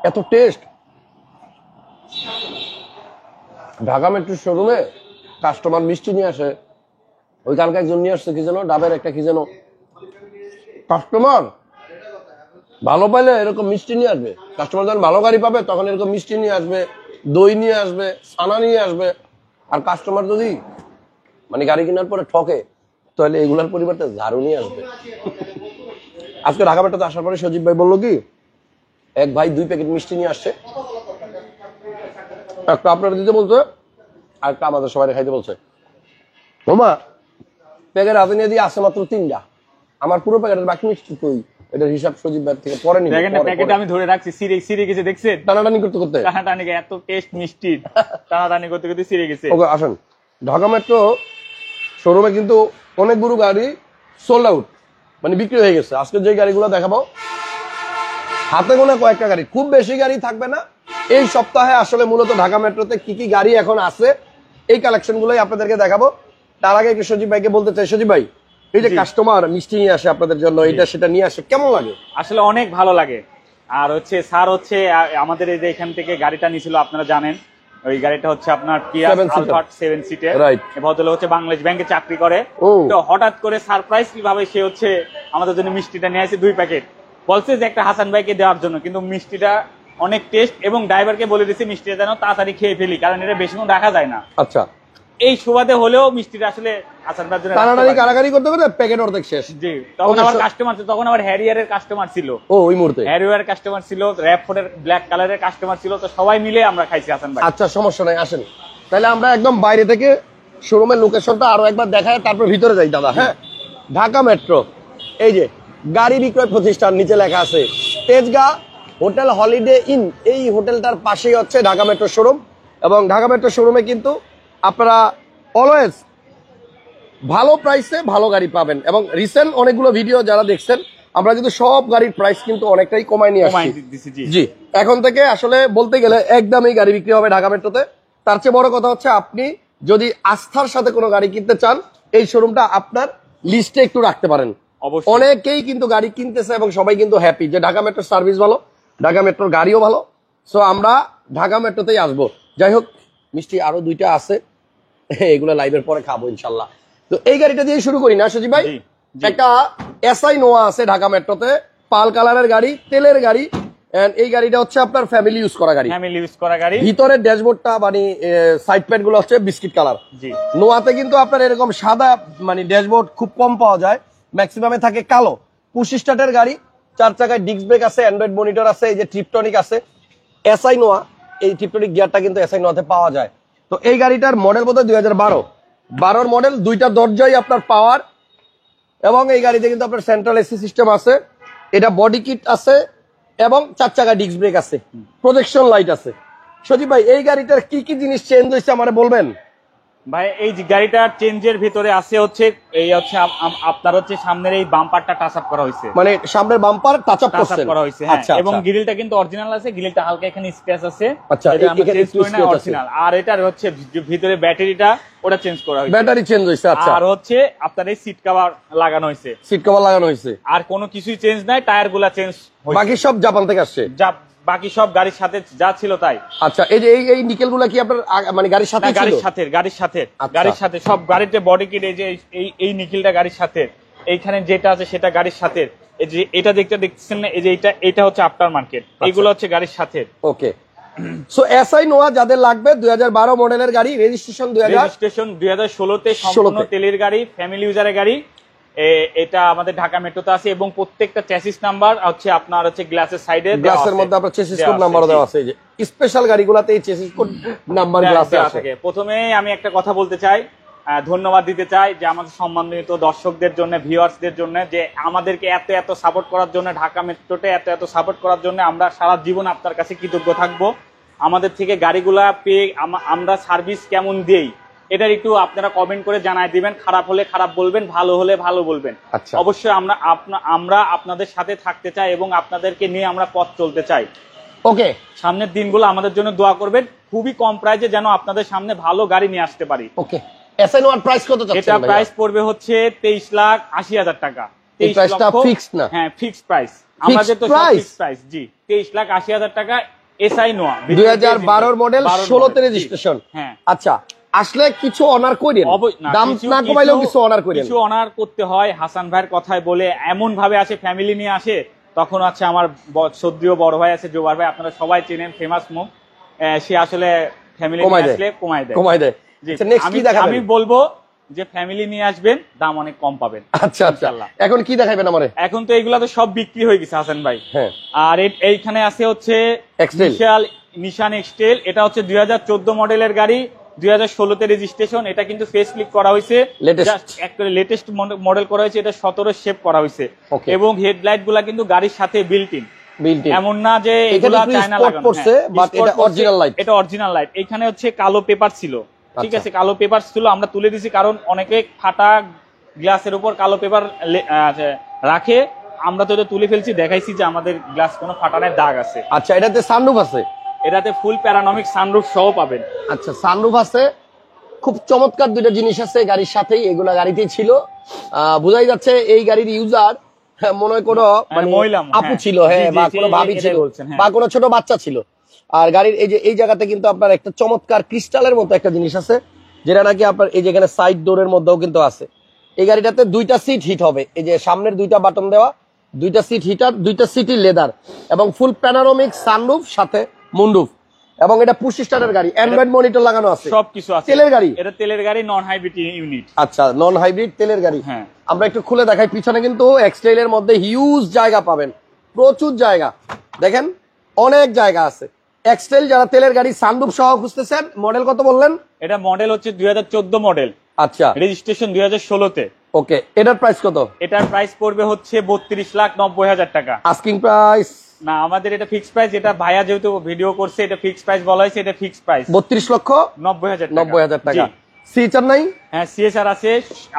এত test. Dhaka metro শোরুমে customer মিষ্টি নিয়ে আসে, ওই কালকে একজন নিয়ে আসছে কি যেন ডাবের একটা কি যেন, কাস্টমার ভালো পাইলে এরকম মিষ্টি নিয়ে আসবে। কাস্টমার যখন ভালো গাড়ি পাবে তখন এরকম মিষ্টি নিয়ে আসবে, দই নিয়ে আসবে, ছানা নিয়ে আসবে। আর কাস্টমার যদি মানে গাড়ি কেনার পরে ঠকে তাহলে এগুলার পরিবর্তে ঝাড়ু নিয়ে আসবে। আজকে ঢাকা মেট্রোতে আসার পরে সজীব ভাই বললো কি, এক ভাই 2 প্যাকেট মিষ্টি নিয়ে আসছে, একটা আপনারা দিতে বলছে আর একটা আমাদের সবাই খাইতে বলছে। ওমা প্যাকেট হাতে নিয়ে দিয়ে আসছে মাত্র 3টা, আমার পুরো প্যাকেটের বাকি মিষ্টি কই? এটার হিসাব সজীব ভাই থেকে পরে নিব। প্যাকেট আমি ধরে রাখছি, সিরে গেছে, দেখছেন টানাটানি করতে করতে, টানাটানি এত টেস্ট মিষ্টি, টানাটানি করতে করতে সিরে গেছে। ওকে আসেন, ঢাকা মেট্রো শোরুমে কিন্তু অনেকগুলো গাড়ি সোল্ড আউট, মানে বিক্রি হয়ে গেছে। আজকে যে গাড়িগুলো দেখাবো হাতে গোনা কয়েকটা গাড়ি, খুব বেশি গাড়ি থাকবে না। এই সপ্তাহে আসলে মূলত ঢাকা মেট্রোতে কি কি গাড়ি এখন আছে এই কালেকশন গুলোই আপনাদেরকে দেখাবো। তার আগে একটু সজীব ভাইকে বলতে চাই, সজীব ভাই এই যে কাস্টমার মিষ্টি নিয়ে আসে আপনাদের জন্য, এটা সেটা নিয়ে আসে, কেমন লাগে? আসলে অনেক ভালো লাগে। আর হচ্ছে স্যার হচ্ছে আমাদের এই যে এখান থেকে গাড়িটা নিয়েছিল আপনারা জানেন, ওই গাড়িটা হচ্ছে আপনার কিয়া আলফার্ড 7 সিটের। ভদ্রলোক হচ্ছে বাংলাদেশ ব্যাংকে চাকরি করে। তো হঠাৎ করে সারপ্রাইজ ভাবে সে হচ্ছে আমাদের জন্য মিষ্টিটা নিয়ে আসে 2 প্যাকেট, বলছে যে একটা হাসান ভাইকে দেওয়ার জন্য। কিন্তু মিষ্টিটা অনেক টেস্ট, এবং ড্রাইভারকে বলে দিয়েছে মিষ্টিটা যেন তাড়াতাড়ি খেয়ে ফেলি, কারণ এটা বেশিক্ষণ রাখা যায় না। আচ্ছা, এই সুবাদে হলেও মিষ্টিটা আসলে হাসান ভাইয়ের জন্য টানাটানি কারাকারি করতে করতে প্যাকেট অর্ধেক শেষ। জি, তখন আবার কাস্টমার, তখন আবার হ্যারিয়ারের কাস্টমার ছিল, ওই মুহূর্তে হ্যারিয়ার কাস্টমার ছিল, র্যাপফোর্ডের ব্ল্যাক কালারের কাস্টমার ছিল। তো সবাই মিলে আমরা খাইছি হাসান ভাই। আচ্ছা সমস্যা নাই, আসেন তাহলে আমরা একদম বাইরে থেকে শোরুমের লোকেশনটা আরো একবার দেখায় তারপর ভিতরে যাই দাদা। হ্যাঁ, ঢাকা মেট্রো, এই যে গাড়ি বিক্রয় প্রতিষ্ঠান, নিচে লেখা আছে তেজগাঁ হোটেল হলিডে ইন, এই হোটেলটার পাশেই হচ্ছে ঢাকা মেট্রো শোরুম। এবং ঢাকা মেট্রো শোরুমে কিন্তু আপনারা অলওয়েজ ভালো প্রাইসে ভালো গাড়ি পাবেন। এবং রিসেন্ট অনেকগুলো ভিডিও যারা দেখছেন, আমরা কিন্তু সব গাড়ির প্রাইস কিন্তু অনেকটাই কমায় নিয়ে আসছি। জি, এখন থেকে আসলে বলতে গেলে একদমই গাড়ি বিক্রি হবে ঢাকা মেট্রোতে। তার চেয়ে বড় কথা হচ্ছে আপনি যদি আস্থার সাথে কোনো গাড়ি কিনতে চান, এই শোরুমটা আপনার লিস্টে একটু রাখতে পারেন। অনেকেই কিন্তু গাড়ি কিনতেছে এবং সবাই কিন্তু হ্যাপি যে ঢাকা মেট্রোর সার্ভিস ভালো, ঢাকা মেট্রোর গাড়িও ভালো। সো আমরা ঢাকা মেট্রোতেই আসবো। যাই হোক, মিষ্টি আরো 2টা আছে, এগুলো লাইভের পরে খাবো ইনশাল্লাহ। তো এই গাড়িটা দিয়ে শুরু করি না সজীব ভাই? একটা এসআই নোয়া আছে ঢাকা মেট্রোতে, পাল কালারের গাড়ি, তেলের গাড়ি। এই গাড়িটা হচ্ছে আপনার ফ্যামিলি ইউজ করা গাড়ি, ফ্যামিলি ইউজ করা গাড়ি। ভিতরের ড্যাশবোর্ডটা মানে সাইড প্যাড গুলো হচ্ছে বিস্কিট কালার। জি, নোয়াতে কিন্তু আপনার এরকম সাদা মানে ড্যাশবোর্ড খুব কম পাওয়া যায়, ম্যাক্সিমামে থাকে কালো। পুশ স্টার্টের গাড়ি, 4 চাকায় ডিস্ক ব্রেক আছে, অ্যান্ড্রয়েড মনিটর আছে, এই যে ট্রিপটনিক আছে। এসআই নোয়া, এই ট্রিপটনিক গিয়ারটা কিন্তু এসআই নোয়াতে পাওয়া যায়। তো এই গাড়িটার মডেল বোধহয় 2012 মডেল, 2টা দরজাই আপনার পাওয়ার। এবং এই গাড়িতে কিন্তু আপনার সেন্ট্রাল এসি সিস্টেম আছে, এটা বডি কিট আছে এবং 4 চাকা ডিস্ক ব্রেক আছে, প্রজেকশন লাইট আছে। সজীব ভাই এই গাড়িটার কি কি জিনিস চেঞ্জ হয়েছে আমারে বলবেন? ভাই এই গাড়িটার চেঞ্জের ভিতরে আছে হচ্ছে এই হচ্ছে আপনার হচ্ছে সামনের এই বাম্পারটা টাচ আপ করা হয়েছে, মানে সামনের বাম্পার টাচ আপ করা হয়েছে। আচ্ছা, এবং গ্রিলটা কিন্তু অরিজিনাল আছে, গ্রিলটা হালকা এখানে স্ক্র্যাচ আছে। আচ্ছা, এটা আমরা চেঞ্জ করি না, অরিজিনাল। আর এটার হচ্ছে ভিতরে ব্যাটারিটা ওটা চেঞ্জ করা হয়েছে, ব্যাটারি চেঞ্জ হয়েছে। আচ্ছা, আর হচ্ছে আপনার এই সিট কভার লাগানো হয়েছে, সিট কভার লাগানো হয়েছে। আর কোনো কিছুই চেঞ্জ নাই, টায়ার গুলা চেঞ্জ, বাকি সব জাপান থেকে আসছে, বাকি সব গাড়ির সাথে যা ছিল তাই। আচ্ছা, এই যে এই নিকেল গুলা কি আপনার মানে গাড়ির সাথে? গাড়ির সাথে সব গাড়িতে বডি কিট, এই যে এই নিকেলটা গাড়ির সাথে, এইখানে যেটা আছে সেটা গাড়ির সাথে। এই যে এটা দেখতেছেন না, এই যে এটা হচ্ছে আফটার মার্কেট, এইগুলো হচ্ছে গাড়ির সাথে। ওকে, সো এসআই নোয়া যাদের লাগবে, 2012 মডেলের গাড়ি, রেজিস্ট্রেশন 2016তে, সম্পূর্ণ তেলের গাড়ি, ফ্যামিলি ইউজারের গাড়ি। এটা আমাদের ঢাকা মেট্রোতে আছে, এবং প্রত্যেকটা চেসিস নাম্বার হচ্ছে আপনার হচ্ছে গ্লাসের সাইডে, গ্লাসের মধ্যে আপনার চেসিস কোড নাম্বারও দেওয়া আছে। এই যে স্পেশাল গাড়িগুলোতে এই চেসিস কোড নাম্বার গ্লাসে আছে। প্রথমে আমি একটা কথা বলতে চাই, ধন্যবাদ দিতে চাই যে আমাদের সম্মানিত দর্শকদের জন্য, ভিউয়ার্সদের জন্য, যে আমাদেরকে এত সাপোর্ট করার জন্য, ঢাকা মেট্রোতে এত সাপোর্ট করার জন্য। আমরা সারা জীবন আপনার কাছে কৃতজ্ঞ থাকবো। আমাদের থেকে গাড়িগুলা পেয়ে আমরা সার্ভিস কেমন দেই এটার একটু আপনারা কমেন্ট করে জানাই দিবেন। খারাপ হলে খারাপ বলবেন, ভালো হলে ভালো বলবেন। অবশ্যই আমরা আপনাদের সাথে থাকতে চাই এবং আপনাদেরকে নিয়ে আমরা পথ চলতে চাই। ওকে, সামনের দিনগুলো আমাদের জন্য দোয়া করবেন, খুবই কম প্রাইসে যেন আপনাদের সামনে ভালো গাড়ি নিয়ে আসতে পারি। ওকে, এসআই নোয়ার প্রাইস কত যাচ্ছে? এটা প্রাইস পড়বে হচ্ছে 23,80,000 টাকা। এই প্রাইসটা ফিক্সড না? হ্যাঁ, ফিক্সড প্রাইস, আমাদের তো ফিক্সড প্রাইস। জি, 23,80,000 টাকা এসআই নোয়া, 2012 মডেল, 16তে রেজিস্ট্রেশন। হ্যাঁ, আচ্ছা, আসলে কিছু অনার করেন, দাম না কমাইলেও কিছু অনার করেন। কিছু অনার করতে হয়। হাসান ভাইয়ের কথায় বলে এমন ভাবে আসে, ফ্যামিলি নিয়ে আসে, তখন আছে আমার সদ্যীয় বড় ভাই আছে জোবার ভাই, আপনারা সবাই চেনেন, ফেমাস মুখ, সে আসলে ফ্যামিলি নিয়ে আসলে কমাই দেয়। আমি বলবো যে ফ্যামিলি নিয়ে আসবেন, দাম অনেক কম পাবেন। আচ্ছা আচ্ছা, এখন কি দেখাবেন আমারে? এখন তো এগুলা তো সব বিক্রি হয়ে গেছে হাসান ভাই। হ্যাঁ, আর এইখানে আছে হচ্ছে নিশান এক্সটেল, এটা হচ্ছে 2014 মডেলের গাড়ি, 2016তে রেজিস্ট্রেশন। এটা কিন্তু ফেস লিফট করা হয়েছে, লেটেস্ট মডেল করা হয়েছে, এটা 17 শেপ করা হয়েছে, এবং হেডলাইট গুলা কিন্তু গাড়ির সাথে বিল্ট ইন, এমন না যে এগুলা চায়না লাগানো। বাট এটা অরিজিনাল লাইট, এটা অরিজিনাল লাইট। এখানে হচ্ছে কালো পেপার ছিল, ঠিক আছে, কালো পেপার ছিল, আমরা তুলে দিছি, কারণ অনেকে ফাটা গ্লাসের উপর কালো পেপার রাখে, আমরা তো এটা তুলে ফেলছি, দেখাইছি যে আমাদের গ্লাস কোনো ফাটানোর দাগ আছে। আচ্ছা, এটাতে সানরুফ আছে? এটাতে ফুল প্যারানমিক সানরুফ সহ পাবেন। আচ্ছা, সানরুফ আছে, খুব চমৎকার দুইটা জিনিস আছে গাড়ির সাথেই, এগুলা গাড়িতেই ছিল। বোঝাই যাচ্ছে এই গাড়ির ইউজার মনে হয় কোনো আপু ছিল, হ্যাঁ, বা কোনো ভাবি ছিল, বা কোনো ছোট বাচ্চা ছিল। আর গাড়ির এই জায়গাতে কিন্তু আপনার একটা চমৎকার ক্রিস্টালের মতো একটা জিনিস আছে, যেটা নাকি আপনার এই যেখানে সাইড ডোরের মধ্যেও কিন্তু আছে। এই গাড়িটাতে দুইটা সিট হিট হবে, এই যে সামনের দুইটা বাটন দেওয়া, দুইটা সিট হিটার, দুইটা সিটই লেদার, এবং ফুল প্যানোরামিক সানরুফ, সাথে মুনরুফ, এবং এটা পুশ স্টার্টের গাড়ি, অ্যান্ড্রয়েড মনিটর লাগানো আছে, সবকিছু আছে। তেলের গাড়ি, এটা তেলের গাড়ি, নন হাইব্রিড ইউনিট। আচ্ছা, নন হাইব্রিড তেলের গাড়ি। হ্যাঁ, আমরা একটু খুলে দেখাই, পিছনে কিন্তু এক্সটেলের মধ্যে হিউজ জায়গা পাবেন, প্রচুর জায়গা, দেখেন অনেক জায়গা আছে। এক্সটেল যারা তেলের গাড়ি সানরুফ সহ খুঁজতেছেন, মডেল কত বললেন? এটা মডেল হচ্ছে 2014 মডেল। আচ্ছা, রেজিস্ট্রেশন 2016তে। ওকে, এটার প্রাইস কত? এটার প্রাইস পড়বে হচ্ছে 32,90,000 টাকা। আস্কিং প্রাইস না, আমাদের এটা ফিক্সড প্রাইস। এটা ভাইয়া যেহেতু ভিডিও করছে, এটা ফিক্সড প্রাইস বলা হয়েছে, এটা ফিক্সড প্রাইস 32,90,000 টাকা। সিএচআর নাই? হ্যাঁ, সিএসআর আছে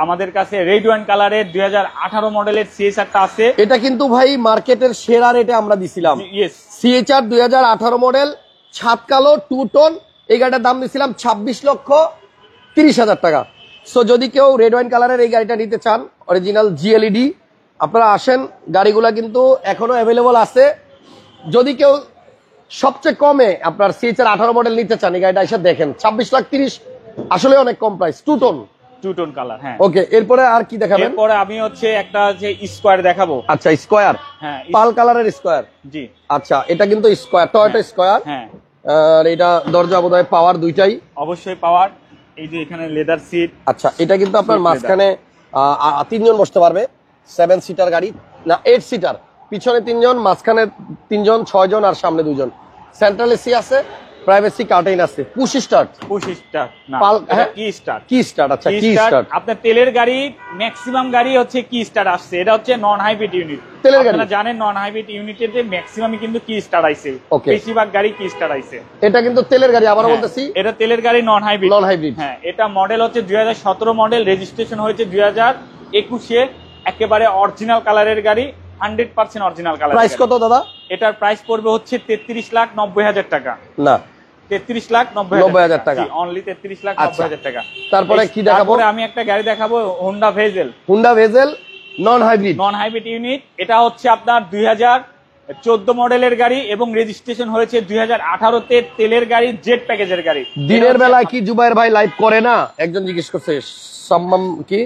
আমাদের কাছে, রেড ওয়াইন কালারের 2018 মডেলের সিএসআরটা আছে। এটা কিন্তু ভাই মার্কেটের সেরা রেটে আমরা দিছিলাম। ইয়েস, সিএচআর 2018 মডেল, ছাদ কালো, 2 টন, এই গাড়িটার দাম দিছিলাম 26,30,000 টাকা। সো যদি কেউ রেড ওয়াইন কালারের এই গাড়িটা নিতে চান, অরিজিনাল জিএলইডি, আপনারা আসেন, গাড়িগুলা কিন্তু এখনো অ্যাভেলেবল আছে। যদি কেউ সবচেয়ে কমে আপনার সিএচআর 18 মডেল নিতে চান, এই গাড়িটা এসে দেখেন, 26,30,000 আসলে অনেক কম প্রাইস। 2 ton colour. হ্যাঁ, ওকে, এরপরে আর কি দেখাবেন? এরপরে আমি হচ্ছে একটা যে স্কয়ার দেখাবো। আচ্ছা, স্কয়ার, হ্যাঁ, পাল কালারের স্কয়ার। জি, আচ্ছা, এটা কিন্তু স্কয়ার, টয়োটা স্কয়ার। হ্যাঁ, আর এটা দরজা বোধহয় পাওয়ার, দুইটাই অবশ্যই পাওয়ার। এই যে এখানে লেদার সিট। আচ্ছা, এটা কিন্তু আপনার মাঝখানে 3 জন বসতে পারবে, 7 সিটার গাড়ি, না 8 সিটার, পিছনে 3 জন, মাঝখানে 3 জন, 6 জন, আর সামনে 2 জন। সেন্ট্রাল এসি আছে, প্রাইভেসি কার্টেইন আছে, পুশ স্টার্ট না, কি স্টার্ট। আচ্ছা, কি স্টার্ট। আপনার তেলের গাড়ি ম্যাক্সিমাম গাড়ি হচ্ছে কি স্টার্ট আসছে, এটা হচ্ছে নন হাইব্রিড ইউনিট তেলের গাড়ি। আপনারা জানেন নন হাইব্রিড ইউনিটের যে ম্যাক্সিমামই কিন্তু কি স্টার্ট আইছে, বেশিরভাগ গাড়ি কি স্টার্ট আইছে। এটা কিন্তু তেলের গাড়ি, আবারো বলতেছি, এটা তেলের গাড়ি, নন হাইব্রিড। হ্যাঁ, এটা মডেল হচ্ছে 2017 মডেল, রেজিস্ট্রেশন হয়েছে 2021-এ, একেবারে অরিজিনাল কালারের গাড়ি, 100% অরিজিনাল কালার। প্রাইস কত দাদা? এটার প্রাইস পড়বে হচ্ছে 33,90,000 টাকা। না, 33,90,000 টাকা, অনলি 33,90,000 টাকা। তারপরে কি দেখাবো? আমি একটা গাড়ি দেখাবো, Honda bezel, non hybrid unit. এটা হচ্ছে আপনার 2014 মডেলের গাড়ি, এবং রেজিস্ট্রেশন হয়েছে 2018-তে, তেলের গাড়ি, জেট প্যাকেজের গাড়ি। দিনের বেলায় কি জুবাইর ভাই লাইভ করে না? একজন জিজ্ঞেস করছে, সাম্মাম কি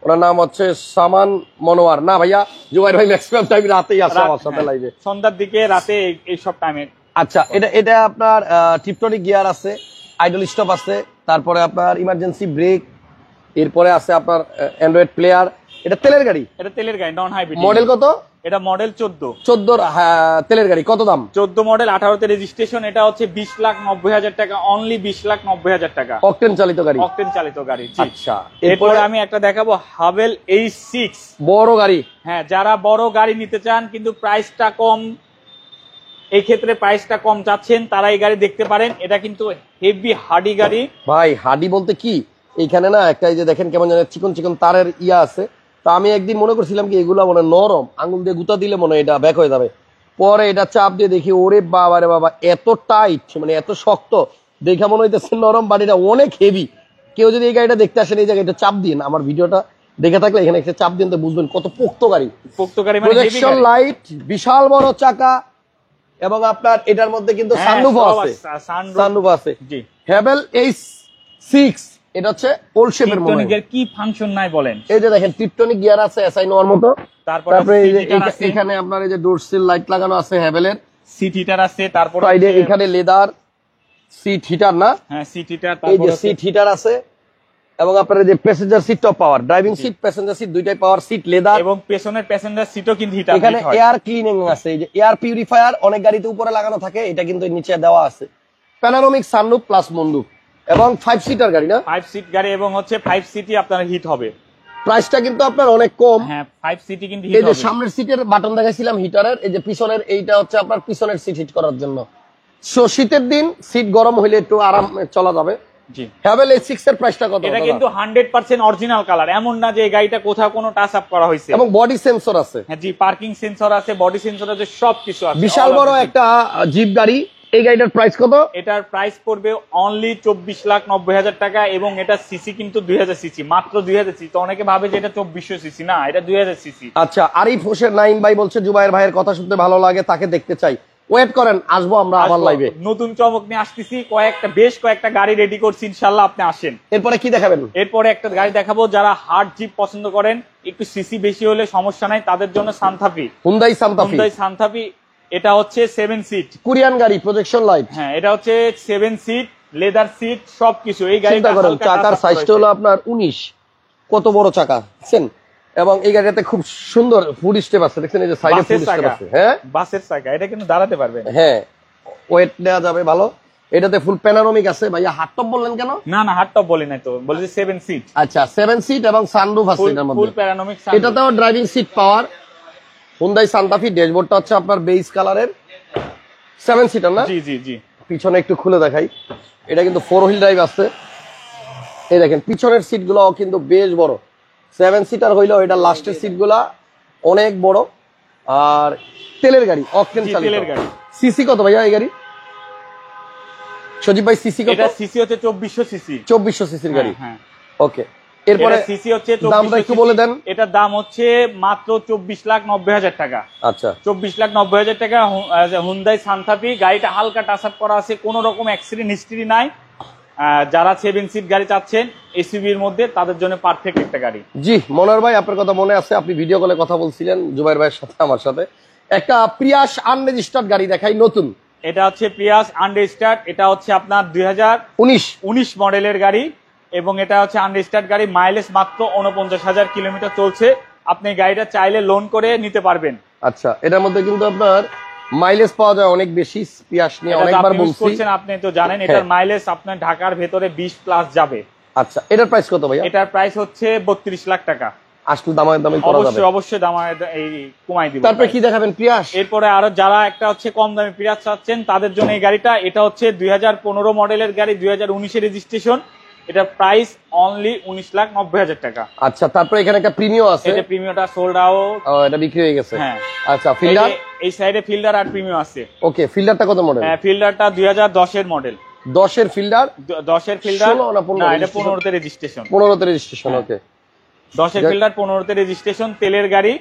ওনার নাম হচ্ছে সামান মনোয়ার। না ভাইয়া, জুবাইর ভাই ম্যাক্সিমাম টাইম রাতেই আসে আমার সাথে লাইভে, সন্ধ্যার দিকে, রাতে, এই সব টাইমে। আচ্ছা, এটা আপনার টিপটনিক গিয়ার আছে, আইডল স্টপ আছে, তারপরে আপনার ইমার্জেন্সি ব্রেক, এরপরে আছে আপনার অ্যান্ড্রয়েড প্লেয়ার। এটা তেলের গাড়ি, নন হাইব্রিড। মডেল কত? এটা মডেল 14 তেলের গাড়ি। কত দাম? 14 মডেল, 18-তে রেজিস্ট্রেশন। এটা হচ্ছে 20,90,000 টাকা, অনলি 20,90,000 টাকা। অকটেন চালিত গাড়ি। আচ্ছা, এরপরে আমি একটা দেখাবো, হাভেল H6, বড় গাড়ি। হ্যাঁ, যারা বড় গাড়ি নিতে চান কিন্তু প্রাইসটা কম, এই ক্ষেত্রে প্রাইসটা কম চাচ্ছেন, তারা এই গাড়ি দেখতে পারেন। এটা কিন্তু হেভি হার্ডি গাড়ি। ভাই, হার্ডি বলতে কি, এইখানে না একটা, এই যে দেখেন কেমন যেন চিকন চিকন তারের ইয়া আছে। তো আমি একদিন মনে করছিলাম কি এগুলা মনে নরম, আঙুল দিয়ে গুতা দিলে মনে এটা ব্যাক হয়ে যাবে। পরে এটা চাপ দিয়ে দেখি, ওরে বাবা রে বাবা, এত টাইট, মানে এত শক্ত, দেখা মনে হইতেছে নরম, বাট এটা অনেক হেভি। কেউ যদি এই গাড়িটা দেখতে আসেন, এই জায়গায় এটা চাপ দিন, আমার ভিডিওটা দেখে থাকলে এখানে একটা চাপ দিন তো বুঝবেন কত পোক্ত গাড়ি। পোক্ত গাড়ি মানে heavy প্রজেকশন গাড়ি। লাইট, বিশাল বড় চাকা, এবং আপনার এটার মধ্যে কিন্তু হ্যাঁ, সানরুফও সব আছে, sunroof। সানরুফ আছে। জি। হ্যাভেল H6, এটা হচ্ছে ওল্ড শেপের মনে হয়। টিপটনিকের কি ফাংশন নাই বলেন। এই যে দেখেন টিপটনিক গিয়ার আছে এসআই নোয়ার মতো। তারপরে তারপরে এই যে seat heater আছে। এখানে আপনার এই যে ডোর সিল লাইট লাগানো আছে হ্যাভেলের। সিট হিটার আছে, তারপর সাইডে এখানে লেদার সিট হিটার না, হ্যাঁ সিট হিটার, এই যে তারপর সিট হিটার আছে, এবং আপনার এই যে প্যাসেঞ্জার সিট টপ পাওয়ার, ড্রাইভিং সিট প্যাসেঞ্জার সিট দুইটাই পাওয়ার, সিট লেদার। এবং পেছনের প্যাসেঞ্জার সিটও কিন্তু হিটার এখানে এয়ার ক্লিনিং আছে, এই যে এয়ার পিউরিফায়ার অনেক গাড়িতে উপরে লাগানো থাকে, এটা কিন্তু নিচে দেওয়া আছে। প্যানোরামিক সানরুফ প্লাস মুন্ডুপ, এবং 5 সিটার গাড়ি না, 5 সিট গাড়ি, এবং হচ্ছে 5 সিটই আপনার হিট হবে। প্রাইসটা কিন্তু আপনার অনেক কম। হ্যাঁ 5 সিটই কিন্তু এই হিট যে হবে। সামনের সিটের বাটন দেখাইছিলাম হিটারের, এই যে পিছনের এইটা হচ্ছে আপনার পিছনের সিট হিট করার জন্য। সো শীতের দিন সিট গরম হইলে একটু আরাম চলা যাবে। জি। হ্যাভেল H6 এর প্রাইসটা কত? এটা কিন্তু 100% অরিজিনাল কালার, এমন না যে এই গাড়িটা কোথাও কোনো টাচ আপ করা হয়েছে। এবং বডি সেন্সর আছে। হ্যাঁ জি, পার্কিং সেন্সর আছে, বডি সেন্সর আছে, সবকিছু আছে। বিশাল All বড় আছে। একটা জিপ গাড়ি। এই গাড়িটার প্রাইস কত? এটার প্রাইস পড়বে অনলি 24,90,000 টাকা, এবং এটা সিসি কিন্তু 2000 সিসি, মাত্র 2000 সিসি। তো অনেকে ভাবে যে এটা 2400 সিসি, না এটা 2000 সিসি। আচ্ছা, আরিফ হোসেন নাইম ভাই বলছে জুবাইর ভাইয়ের কথা শুনতে ভালো লাগে, তাকে দেখতে চাই। ওয়েট করেন, আসবো আমরা আবার লাইভে। নতুন চমক নিয়ে আসতেছি, বেশ কয়েকটা গাড়ি রেডি করছি, ইনশাল্লাহ আপনি আসেন। এরপরে কি দেখাবেন? এরপরে একটা গাড়ি দেখাবো, যারা হার্ড জিপ পছন্দ করেন, একটু সিসি বেশি হলে সমস্যা নাই, তাদের জন্য সান্থাফি। Hyundai Santa Fe. হুন্ডাই সান্থাফি, এটা হচ্ছে 7 সিট কোরিয়ান গাড়ি, প্রজেকশন লাইট। হ্যাঁ এটা হচ্ছে 7 সিট, লেদার সিট, সবকিছু। এই চিন্তা গাড়িটা করেন, হালকা চাকার touch up সাইজটা করা হলো হয়েছে। আপনার 19, কত বড় চাকা দেখছেন। এবং এই গাড়িটাতে খুব সুন্দর ফুড স্টেপ আছে, দেখছেন এই যে সাইডে বাসের ফুড স্টেপ চাকা, আছে। হ্যাঁ বাসের চাকা, এটা কিন্তু দাঁড়াতে পারবেন। হ্যাঁ, ওয়েট নেওয়া যাবে ভালো। এটাতে ফুল প্যানোরামিক আছে। ভাইয়া হার্ড টপ বললেন কেন? না না, হার্ড টপ বলি নাই তো, বলেছি 7 সিট, আচ্ছা 7 সিট এবং সানরুফ আছে এটার ফুল মধ্যে। প্যারানমিক। এটাতেও ড্রাইভিং সিট পাওয়ার। হুন্ডাই সান্তাফি, ড্যাশবোর্ডটা হচ্ছে আপনার বেজ কালারের, 7 সিটার না। জি জি জি। পিছনে একটু খুলে দেখাই, এটা কিন্তু 4 হুইল ড্রাইভ আছে। এই দেখেন পিছনের সিট গুলো কিন্তু বেশ বড়, 7 সিটার হইলেও এটা লাস্টের সিট গুলা অনেক বড়। আর তেলের গাড়ি, অকটেন জি, চালিত। তেলের গাড়ি। সিসি কত ভাইয়া এই গাড়ি? সজীব ভাই সিসি কত? এটা সিসি হচ্ছে 2400 সিসি। 2400 সিসির গাড়ি। হ্যাঁ। ওকে, এরপরে এটা সিসি হচ্ছে দামটা 2400 একটু বলে দেন। এটার দাম হচ্ছে মাত্র 24,90,000 টাকা। আচ্ছা, 24,90,000 টাকা। হুন্ডাই সান্থাফি, গাড়িটা হালকা টাচ আপ করা আছে, কোনো রকম অ্যাক্সিডেন্ট হিস্ট্রি নাই। যারা 7 সিট গাড়ি চাচ্ছেন এসইউভির মধ্যে, তাদের জন্য পারফেক্ট একটা গাড়ি। জি মনোহর ভাই, আপনার কথা মনে আছে, আপনি ভিডিও কলে কথা বলছিলেন জুবাইর ভাইয়ের সাথে, আমার সাথে। একটা প্রিয়াস আনরেজিস্টার্ড গাড়ি দেখাই, নতুন। এটা হচ্ছে প্রিয়াস আনরেজিস্টার্ড, এটা হচ্ছে আপনার 2019 মডেলের গাড়ি, এবং এটা হচ্ছে আনরেজিস্টার্ড গাড়ি। মাইলেজ মাত্র 49,000 কিলোমিটার চলছে। আপনি গাড়িটা চাইলে লোন করে নিতে পারবেন। আচ্ছা, এটার মধ্যে কিন্তু আপনার মাইলেজ পাওয়া যায় অনেক বেশি। পিয়াস নিয়ে এটা তো অনেকবার আপনি ইউজ বলছি। করছেন, আপনি তো জানেন এটার মাইলেজ আপনার ঢাকার ভেতরে 20 প্লাস যাবে। আচ্ছা, এটার প্রাইস কত ভাইয়া? এটার প্রাইস হচ্ছে 32 লাখ টাকা। আসলে দামায় দামি করা যাবে। অবশ্যই দাম এই কমাই দিব। তারপরে কি দেখাবেন প্রিয়াস? এরপরে আরো যারা একটা হচ্ছে কম দামে প্রিয়াস চাচ্ছেন, তাদের জন্য এই গাড়িটা। এটা হচ্ছে 2015 মডেলের গাড়ি, 2019 এর রেজিস্ট্রেশন। এটা প্রাইস অনলি 19,90,000 টাকা। আচ্ছা, তারপরে এখানে একটা প্রিমিয়াম আছে। এটা প্রিমিয়ামটা সোল্ড আউট। এটা বিক্রি হয়ে গেছে। হ্যাঁ। আচ্চ্ছা, ফিল্ডার। এই সাইডে ফিল্ডার আর প্রিমিয়াম আছে। ওকে, ফিল্ডারটা কত মডেল? ফিল্ডারটা 2010 এর মডেল। 10 এর ফিল্ডার। 10 এর ফিল্ডার 16 না 15? না, এটা 15 তে রেজিস্ট্রেশন। 15 তে রেজিস্ট্রেশন। হ্যাঁ। ওকে, 10 এর ফিল্ডার 15 তে রেজিস্ট্রেশন, তেলের গাড়ি।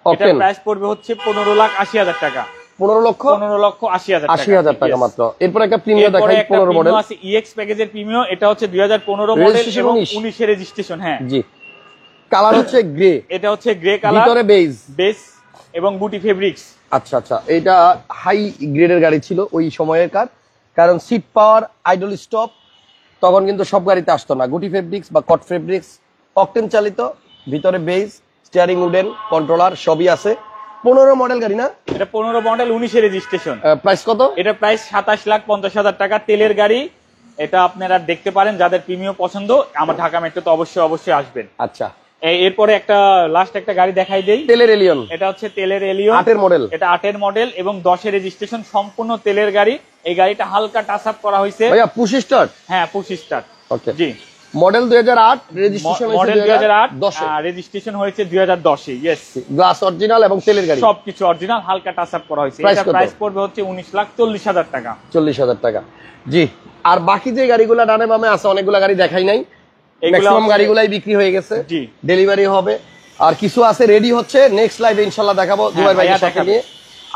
এটার Octane। প্রাইস পড়বে হচ্ছে 15,80,000 টাকা। 15,80,000 15,80,000 টাকা Yes। মাত্র। এরপর একটা প্রিমিয়াম এরপরে দেখাই, একটা 15 মডেল। প্রিমিয়াম আছে ইএক্স প্যাকেজের প্রিমিয়াম। এটা হচ্ছে 2015 মডেল Registration এবং 19 19 এর রেজিস্ট্রেশন। হ্যাঁ জি, কালার হচ্ছে গ্রে, এটা হচ্ছে গ্রে কালার, ভিতরে বেজ। বেস এবং বুটি ফেব্রিক্স। আচ্ছা আচ্ছা, এটা হাই গ্রেডের গাড়ি ছিল ওই সময়ের কার, কারণ সিট পাওয়ার, আইডল স্টপ তখন কিন্তু সব গাড়িতে আসতো না। গুটি ফেব্রিক্স বা কট ফেব্রিক্স, অকটেন চালিত, ভিতরে বেজ, স্টিয়ারিং উডেন, কন্ট্রোলার সবই আছে। 15 মডেল গাড়ি না? এটা 15 মডেল, 19 এর রেজিস্ট্রেশন। প্রাইস কত? এটা প্রাইস 27,50,000 টাকা। তেলের গাড়ি। এটা আপনারা দেখতে পারেন, যাদের প্রিমিয়াম পছন্দ, আমার ঢাকা মেট্রো তো অবশ্যই আসবেন। আচ্ছা, এরপরে একটা লাস্ট একটা গাড়ি দেখাই দেই। তেলের এলিয়ন। এটা হচ্ছে তেলের এলিয়ন, 8 এর মডেল। এটা 8 এর মডেল এবং 10 এর রেজিস্ট্রেশন, সম্পূর্ণ তেলের গাড়ি। এই গাড়িটা হালকা টাচ আপ করা হয়েছে। ভাইয়া পুশ স্টার্ট? হ্যাঁ, পুশ স্টার্ট। ওকে, জি। মডেল 2008, রেজিস্ট্রেশন মডেল 2008, 2008, রেজিস্ট্রেশন হয়েছে 2010 এ। ইয়েস, গ্লাস অরিজিনাল এবং তেলের গাড়ি, সবকিছু অরিজিনাল, হালকা টাচ আপ করা হয়েছে। Price এটা কত? প্রাইস পড়বে হচ্ছে 19,40,000 টাকা। 40,000 টাকা। জি, আর বাকি যে গাড়িগুলো ডানে বামে আছে, অনেকগুলো গাড়ি দেখাই নাই। ম্যাক্সিমাম গাড়িগুলাই বিক্রি হয়ে গেছে, জি। ডেলিভারি হবে, আর কিছু আছে রেডি হচ্ছে, নেক্সট লাইভে ইনশাল্লাহ দেখাবো জুবাইর ভাইয়া ভাইয়ের সাথে দেখাবে। নিয়ে।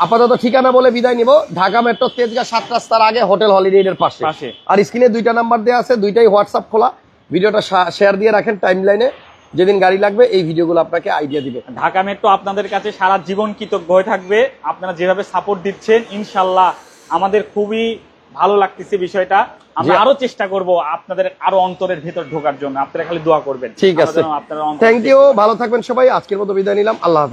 আপাতত ঠিকানা বলে বিদায় নিব, ঢাকা মেট্রো তেজগাঁ 7 রাস্তার আগে হোটেল হলিডে এর পাশে। আর স্ক্রিনে 2টা নাম্বার দেওয়া আছে, 2টাই হোয়াটসঅ্যাপ খোলা। ভিডিওটা শেয়ার দিয়ে রাখেন টাইমলাইনে, যেদিন গাড়ি লাগবে এই ভিডিওগুলো আপনাকে আইডিয়া দিবে। ঢাকা মেট্রো আপনাদের কাছে সারা জীবন কৃতজ্ঞ হয়ে থাকবে। আপনারা যেভাবে সাপোর্ট দিচ্ছেন, ইনশাল্লাহ আমাদের খুবই ভালো লাগতেছে বিষয়টা। আমরা আরো চেষ্টা করব আপনাদের আরো অন্তরের ভেতর ঢোকার জন্য। আপনারা খালি দোয়া করবেন। ঠিক আছে, আপনারা থ্যাংক ইউ, ভালো থাকবেন সবাই। আজকের মতো বিদায় নিলাম, আল্লাহ হাফেজ।